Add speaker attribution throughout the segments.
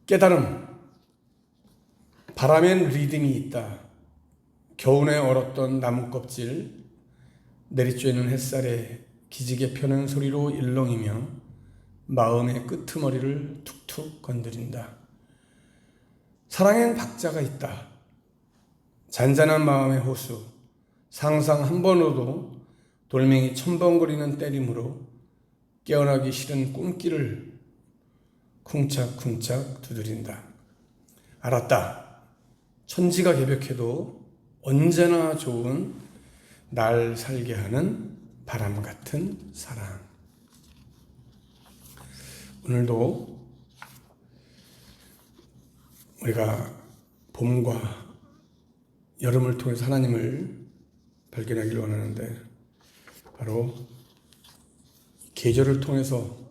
Speaker 1: 깨달음, 바람엔 리듬이 있다. 겨우내 얼었던 나무 껍질, 내리쬐는 햇살에 기지개 펴는 소리로 일렁이며 마음의 끄트머리를 툭툭 건드린다. 사랑엔 박자가 있다. 잔잔한 마음의 호수, 상상 한 번으로도 돌멩이 첨벙거리는 때림으로 깨어나기 싫은 꿈길을 쿵짝쿵짝 두드린다. 알았다. 천지가 개벽해도 언제나 좋은 날 살게 하는 바람 같은 사랑. 오늘도 우리가 봄과 여름을 통해서 하나님을 발견하기를 원하는데, 바로 계절을 통해서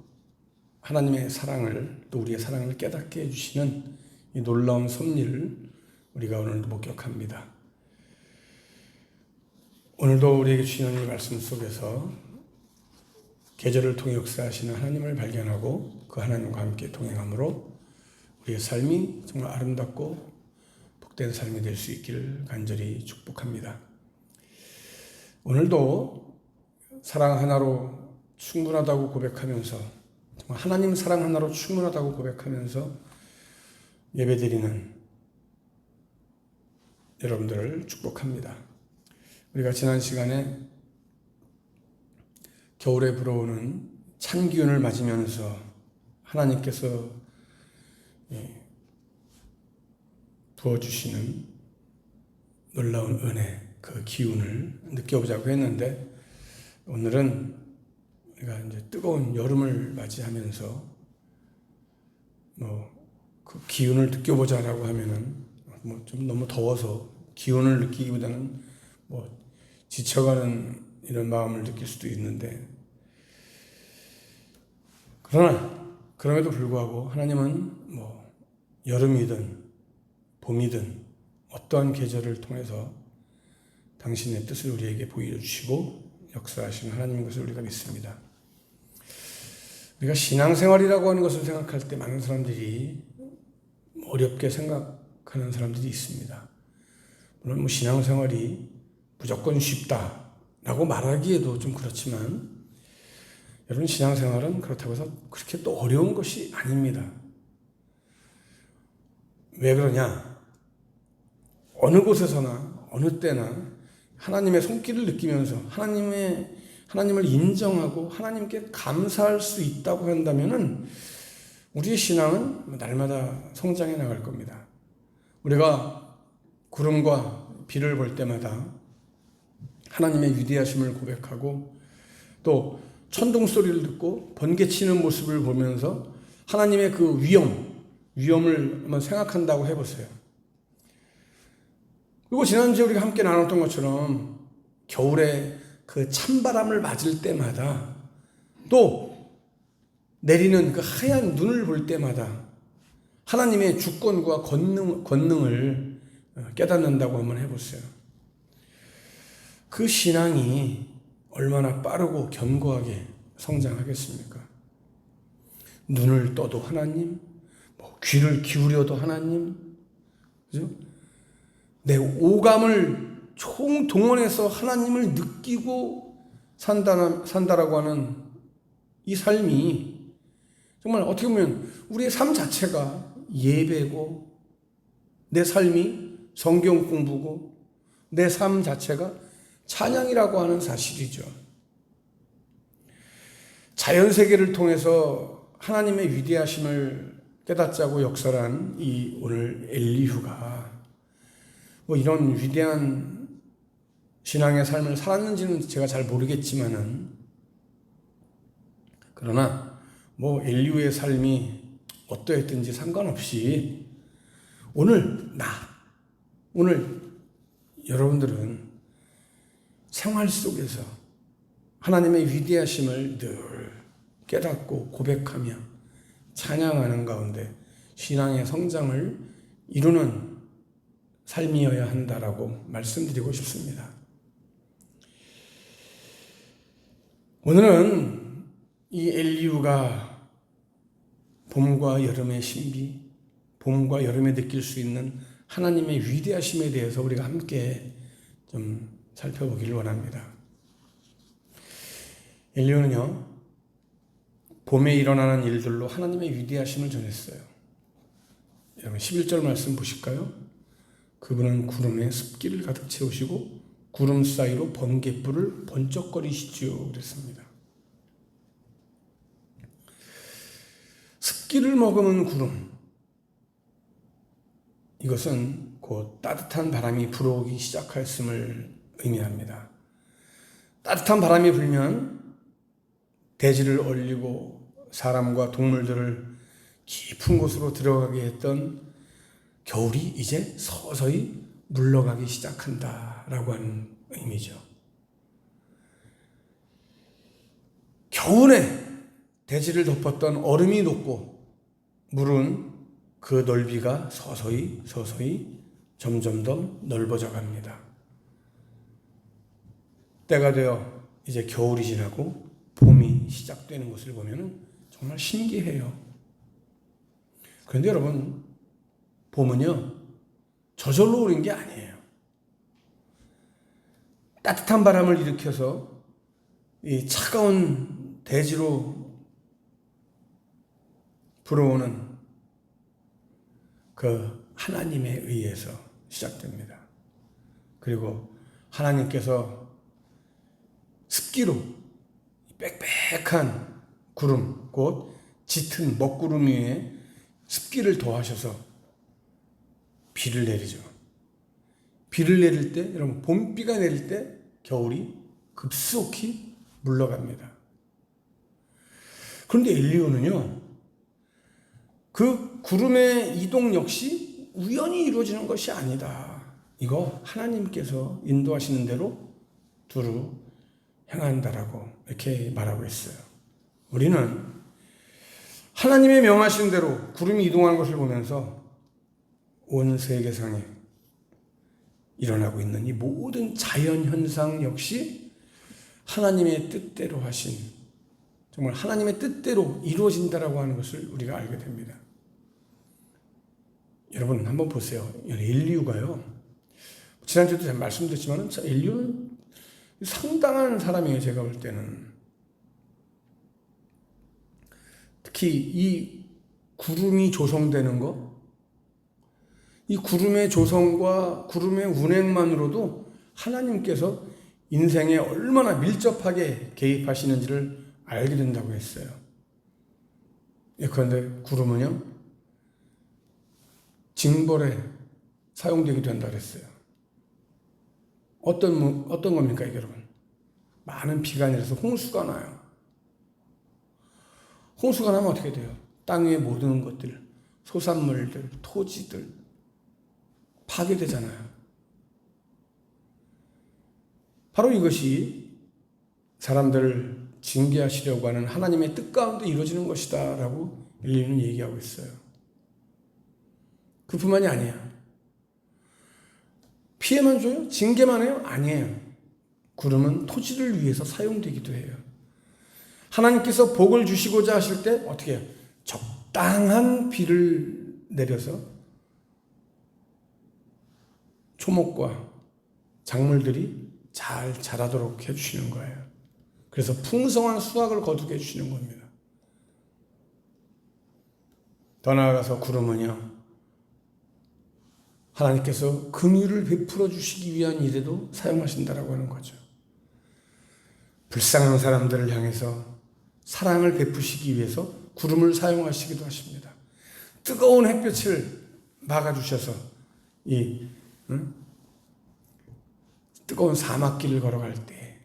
Speaker 1: 하나님의 사랑을, 또 우리의 사랑을 깨닫게 해주시는 이 놀라운 섭리를 우리가 오늘도 목격합니다. 오늘도 우리에게 주시는 이 말씀 속에서 계절을 통해 역사하시는 하나님을 발견하고 그 하나님과 함께 동행함으로 우리의 삶이 정말 아름답고 복된 삶이 될 수 있기를 간절히 축복합니다. 오늘도 사랑 하나로 충분하다고 고백하면서, 정말 하나님 사랑 하나로 충분하다고 고백하면서 예배드리는 여러분들을 축복합니다. 우리가 지난 시간에 겨울에 불어오는 찬 기운을 맞으면서 하나님께서 부어주시는 놀라운 은혜, 그 기운을 느껴보자고 했는데, 오늘은 우리가 이제 뜨거운 여름을 맞이하면서 그 기운을 느껴보자라고 하면은 좀 너무 더워서 기운을 느끼기보다는 지쳐가는 이런 마음을 느낄 수도 있는데, 그럼에도 불구하고 하나님은 여름이든 봄이든 어떠한 계절을 통해서 당신의 뜻을 우리에게 보여주시고 역사하시는 하나님인 것을 우리가 믿습니다. 우리가 신앙생활이라고 하는 것을 생각할 때 많은 사람들이 어렵게 생각하는 사람들이 있습니다. 물론 신앙생활이 무조건 쉽다라고 말하기에도 좀 그렇지만, 여러분, 신앙생활은 그렇다고 해서 그렇게 또 어려운 것이 아닙니다. 왜 그러냐? 어느 곳에서나 어느 때나 하나님의 손길을 느끼면서 하나님을 인정하고 하나님께 감사할 수 있다고 한다면은 우리의 신앙은 날마다 성장해 나갈 겁니다. 우리가 구름과 비를 볼 때마다 하나님의 위대하심을 고백하고, 또 천둥 소리를 듣고 번개치는 모습을 보면서 하나님의 그 위엄을 한번 생각한다고 해보세요. 그리고 지난주에 우리가 함께 나눴던 것처럼 겨울에 그 찬바람을 맞을 때마다, 또 내리는 그 하얀 눈을 볼 때마다 하나님의 주권과 권능을 깨닫는다고 한번 해보세요. 그 신앙이 얼마나 빠르고 견고하게 성장하겠습니까? 눈을 떠도 하나님, 귀를 기울여도 하나님, 그죠? 내 오감을 총동원해서 하나님을 느끼고 산다라고 하는 이 삶이 정말 어떻게 보면 우리의 삶 자체가 예배고, 내 삶이 성경 공부고, 내 삶 자체가 찬양이라고 하는 사실이죠. 자연세계를 통해서 하나님의 위대하심을 깨닫자고 역설한 이 오늘 엘리후가 이런 위대한 신앙의 삶을 살았는지는 제가 잘 모르겠지만은, 그러나 엘리후의 삶이 어떠했든지 상관없이 오늘 여러분들은 생활 속에서 하나님의 위대하심을 늘 깨닫고 고백하며 찬양하는 가운데 신앙의 성장을 이루는 삶이어야 한다라고 말씀드리고 싶습니다. 오늘은 이 엘리후가 봄과 여름의 신비, 봄과 여름에 느낄 수 있는 하나님의 위대하심에 대해서 우리가 함께 좀 살펴보기를 원합니다. 엘리야는요, 봄에 일어나는 일들로 하나님의 위대하심을 전했어요. 여러분 11절 말씀 보실까요? 그분은 구름에 습기를 가득 채우시고 구름 사이로 번갯불을 번쩍거리시지요 그랬습니다. 습기를 머금은 구름, 이것은 곧 따뜻한 바람이 불어오기 시작했음을 의미합니다. 따뜻한 바람이 불면 대지를 얼리고 사람과 동물들을 깊은 곳으로 들어가게 했던 겨울이 이제 서서히 물러가기 시작한다라고 하는 의미죠. 겨울에 대지를 덮었던 얼음이 녹고 물은 그 넓이가 서서히 점점 더 넓어져 갑니다. 때가 되어 이제 겨울이 지나고 봄이 시작되는 것을 보면 정말 신기해요. 그런데 여러분, 봄은요, 저절로 오는 게 아니에요. 따뜻한 바람을 일으켜서 이 차가운 대지로 불어오는 그 하나님에 의해서 시작됩니다. 그리고 하나님께서 습기로 빽빽한 구름, 곧 짙은 먹구름 위에 습기를 더하셔서 비를 내리죠. 비를 내릴 때, 여러분, 봄비가 내릴 때 겨울이 급속히 물러갑니다. 그런데 엘리야는요, 그 구름의 이동 역시 우연히 이루어지는 것이 아니다. 이거 하나님께서 인도하시는 대로 두루 행한다라고 이렇게 말하고 있어요. 우리는 하나님의 명하신 대로 구름이 이동하는 것을 보면서 온 세계상에 일어나고 있는 이 모든 자연현상 역시 하나님의 뜻대로 하신, 정말 하나님의 뜻대로 이루어진다라고 하는 것을 우리가 알게 됩니다. 여러분 한번 보세요. 엘리야가요, 지난주에도 제가 말씀드렸지만 엘리야는 상당한 사람이에요. 제가 볼 때는 특히 이 구름이 조성되는 거, 이 구름의 조성과 구름의 운행만으로도 하나님께서 인생에 얼마나 밀접하게 개입하시는지를 알게 된다고 했어요. 그런데 구름은요, 징벌에 사용되기도 한다고 했어요. 어떤 겁니까, 이게 여러분? 많은 비가 내려서 홍수가 나요. 홍수가 나면 어떻게 돼요? 땅 위의 모든 것들, 소산물들, 토지들 파괴되잖아요. 바로 이것이 사람들을 징계하시려고 하는 하나님의 뜻 가운데 이루어지는 것이다 라고 엘리야는 얘기하고 있어요. 그뿐만이 아니에요. 피해만 줘요? 징계만 해요? 아니에요. 구름은 토지를 위해서 사용되기도 해요. 하나님께서 복을 주시고자 하실 때 어떻게 해요? 적당한 비를 내려서 초목과 작물들이 잘 자라도록 해주시는 거예요. 그래서 풍성한 수확을 거두게 해주시는 겁니다. 더 나아가서 구름은요, 하나님께서 긍휼을 베풀어 주시기 위한 일에도 사용하신다라고 하는 거죠. 불쌍한 사람들을 향해서 사랑을 베푸시기 위해서 구름을 사용하시기도 하십니다. 뜨거운 햇볕을 막아주셔서 이 뜨거운 사막길을 걸어갈 때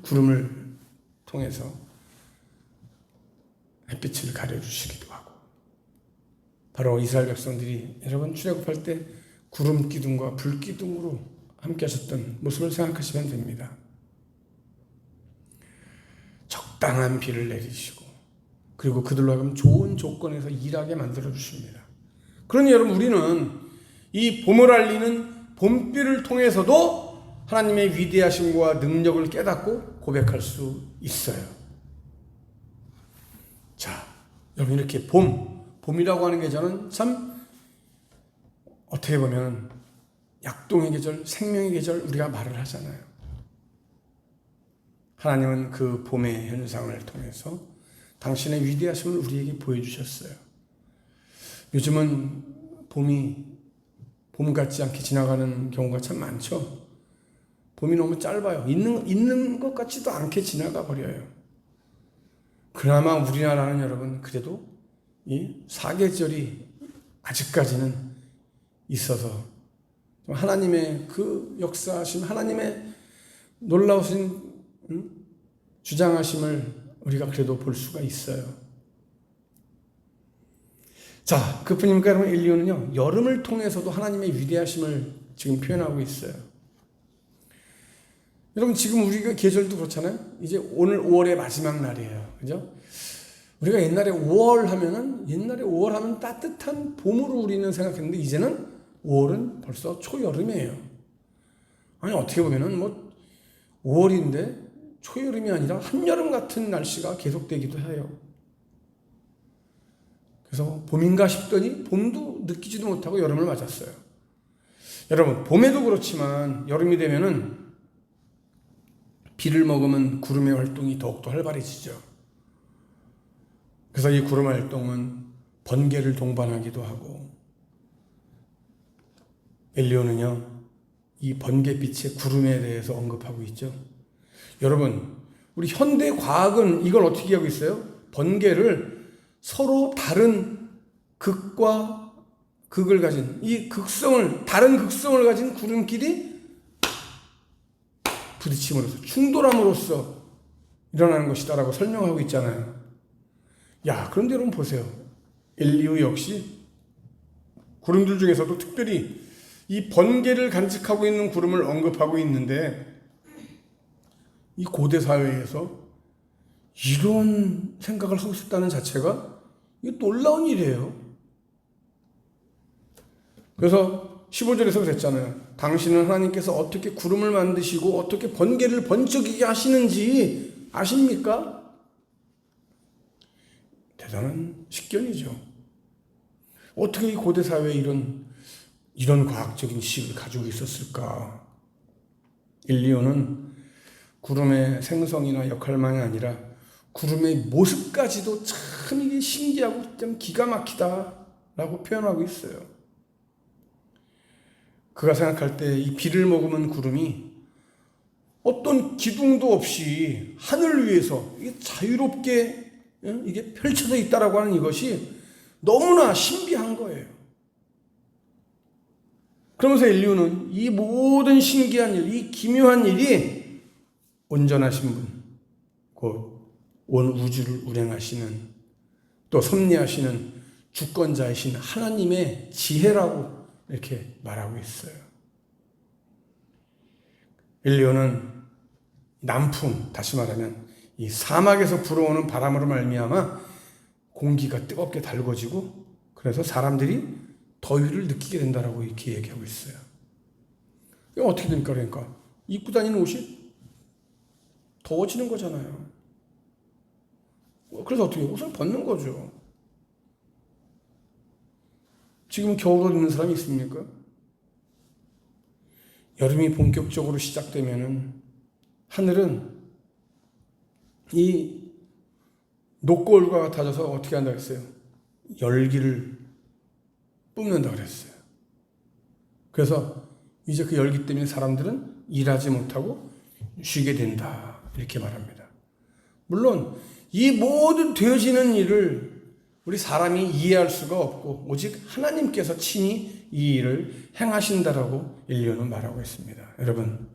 Speaker 1: 구름을 통해서 햇빛을 가려주시기도 하고, 바로 이스라엘 백성들이 여러분 출애굽할 때 구름 기둥과 불 기둥으로 함께 하셨던 모습을 생각하시면 됩니다. 적당한 비를 내리시고, 그리고 그들로 하여금 좋은 조건에서 일하게 만들어 주십니다. 그러니 여러분, 우리는 이 봄을 알리는 봄비를 통해서도 하나님의 위대하심과 능력을 깨닫고 고백할 수 있어요. 자, 여러분, 이렇게 봄이라고 하는 계절은 참 어떻게 보면 약동의 계절, 생명의 계절 우리가 말을 하잖아요. 하나님은 그 봄의 현상을 통해서 당신의 위대하심을 우리에게 보여주셨어요. 요즘은 봄이 봄 같지 않게 지나가는 경우가 참 많죠. 봄이 너무 짧아요. 있는 것 같지도 않게 지나가 버려요. 그나마 우리나라는 여러분 그래도 이 사계절이 아직까지는 있어서 하나님의 그 역사하심, 하나님의 놀라우신 주장하심을 우리가 그래도 볼 수가 있어요. 자, 그뿐입니까 여러분? 엘리야는요 여름을 통해서도 하나님의 위대하심을 지금 표현하고 있어요. 여러분 지금 우리가 계절도 그렇잖아요. 이제 오늘 5월의 마지막 날이에요. 그죠? 우리가 옛날에 5월 하면 따뜻한 봄으로 우리는 생각했는데 이제는 5월은 벌써 초여름이에요. 아니 어떻게 보면은 뭐 5월인데 초여름이 아니라 한여름 같은 날씨가 계속되기도 해요. 그래서 봄인가 싶더니 봄도 느끼지도 못하고 여름을 맞았어요. 여러분 봄에도 그렇지만 여름이 되면은 비를 머금은 구름의 활동이 더욱더 활발해지죠. 그래서 이 구름 활동은 번개를 동반하기도 하고 엘리야는요 이 번개빛의 구름에 대해서 언급하고 있죠. 여러분 우리 현대 과학은 이걸 어떻게 하고 있어요? 번개를 서로 다른 극과 극을 가진 다른 극성을 가진 구름끼리 부딪힘으로써 충돌함으로써 일어나는 것이다라고 설명하고 있잖아요. 야, 그런데 여러분 보세요. 엘리야 역시 구름들 중에서도 특별히 이 번개를 간직하고 있는 구름을 언급하고 있는데 이 고대 사회에서 이런 생각을 하고 있었다는 자체가 이거 놀라운 일이에요. 그래서 15절에서 그랬잖아요. 당신은 하나님께서 어떻게 구름을 만드시고 어떻게 번개를 번쩍이게 하시는지 아십니까? 대단한 식견이죠. 어떻게 이 고대 사회에 이런 과학적인 지식을 가지고 있었을까? 엘리야는 구름의 생성이나 역할만이 아니라 구름의 모습까지도 참 이게 신기하고 좀 기가 막히다라고 표현하고 있어요. 그가 생각할 때 이 비를 머금은 구름이 어떤 기둥도 없이 하늘 위에서 이게 자유롭게 이게 펼쳐져 있다라고 하는 이것이 너무나 신비한 거예요. 그러면서 엘리야는 이 모든 신기한 일, 이 기묘한 일이 온전하신 분, 곧 온 우주를 운행하시는 또 섭리하시는 주권자이신 하나님의 지혜라고 이렇게 말하고 있어요. 엘리야는 남풍, 다시 말하면 이 사막에서 불어오는 바람으로 말미암아 공기가 뜨겁게 달궈지고 그래서 사람들이 더위를 느끼게 된다라고 이렇게 얘기하고 있어요. 이거 어떻게 됩니까? 그러니까 입고 다니는 옷이 더워지는 거잖아요. 그래서 어떻게 옷을 벗는 거죠. 지금 겨울 옷 입는 사람이 있습니까? 여름이 본격적으로 시작되면은 하늘은 이 녹거울과 같아져서 어떻게 한다고 했어요? 열기를 뿜는다고 그랬어요. 그래서 이제 그 열기 때문에 사람들은 일하지 못하고 쉬게 된다 이렇게 말합니다. 물론 이 모든 되어지는 일을 우리 사람이 이해할 수가 없고 오직 하나님께서 친히 이 일을 행하신다라고 엘리야는 말하고 있습니다. 여러분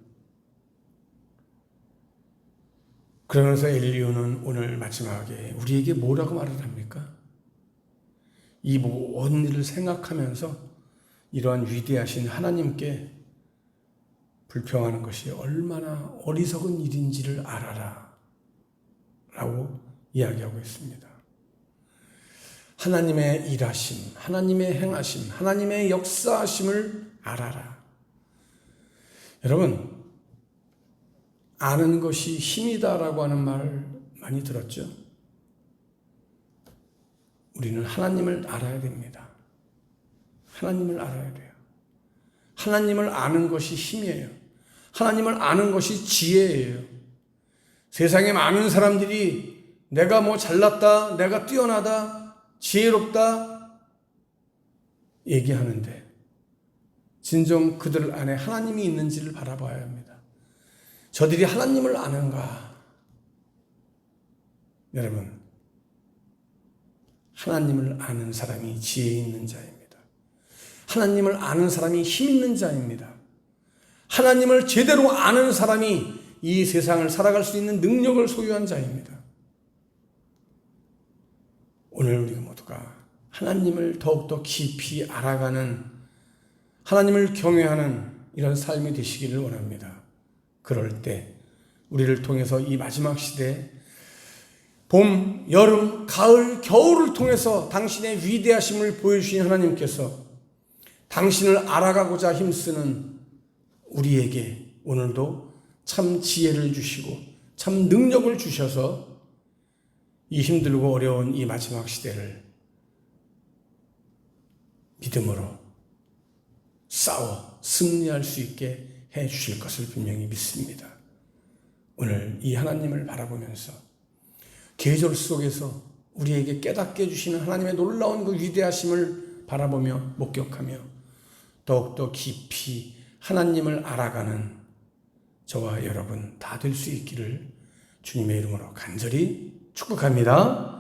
Speaker 1: 그러면서 엘리야는 오늘 마지막에 우리에게 뭐라고 말을 합니까? 이 모든 일을 생각하면서 이러한 위대하신 하나님께 불평하는 것이 얼마나 어리석은 일인지를 알아라 라고 이야기하고 있습니다. 하나님의 일하심, 하나님의 행하심, 하나님의 역사하심을 알아라. 여러분 아는 것이 힘이다라고 하는 말 많이 들었죠? 우리는 하나님을 알아야 됩니다. 하나님을 알아야 돼요. 하나님을 아는 것이 힘이에요. 하나님을 아는 것이 지혜예요. 세상에 많은 사람들이 내가 뭐 잘났다, 내가 뛰어나다, 지혜롭다 얘기하는데 진정 그들 안에 하나님이 있는지를 바라봐야 합니다. 저들이 하나님을 아는가? 여러분, 하나님을 아는 사람이 지혜 있는 자입니다. 하나님을 아는 사람이 힘 있는 자입니다. 하나님을 제대로 아는 사람이 이 세상을 살아갈 수 있는 능력을 소유한 자입니다. 오늘 우리 모두가 하나님을 더욱더 깊이 알아가는, 하나님을 경외하는 이런 삶이 되시기를 원합니다. 그럴 때 우리를 통해서 이 마지막 시대 봄, 여름, 가을, 겨울을 통해서 당신의 위대하심을 보여주신 하나님께서 당신을 알아가고자 힘쓰는 우리에게 오늘도 참 지혜를 주시고 참 능력을 주셔서 이 힘들고 어려운 이 마지막 시대를 믿음으로 싸워 승리할 수 있게 해 주실 것을 분명히 믿습니다. 오늘 이 하나님을 바라보면서 계절 속에서 우리에게 깨닫게 해주시는 하나님의 놀라운 그 위대하심을 바라보며 목격하며 더욱더 깊이 하나님을 알아가는 저와 여러분 다 될 수 있기를 주님의 이름으로 간절히 축복합니다.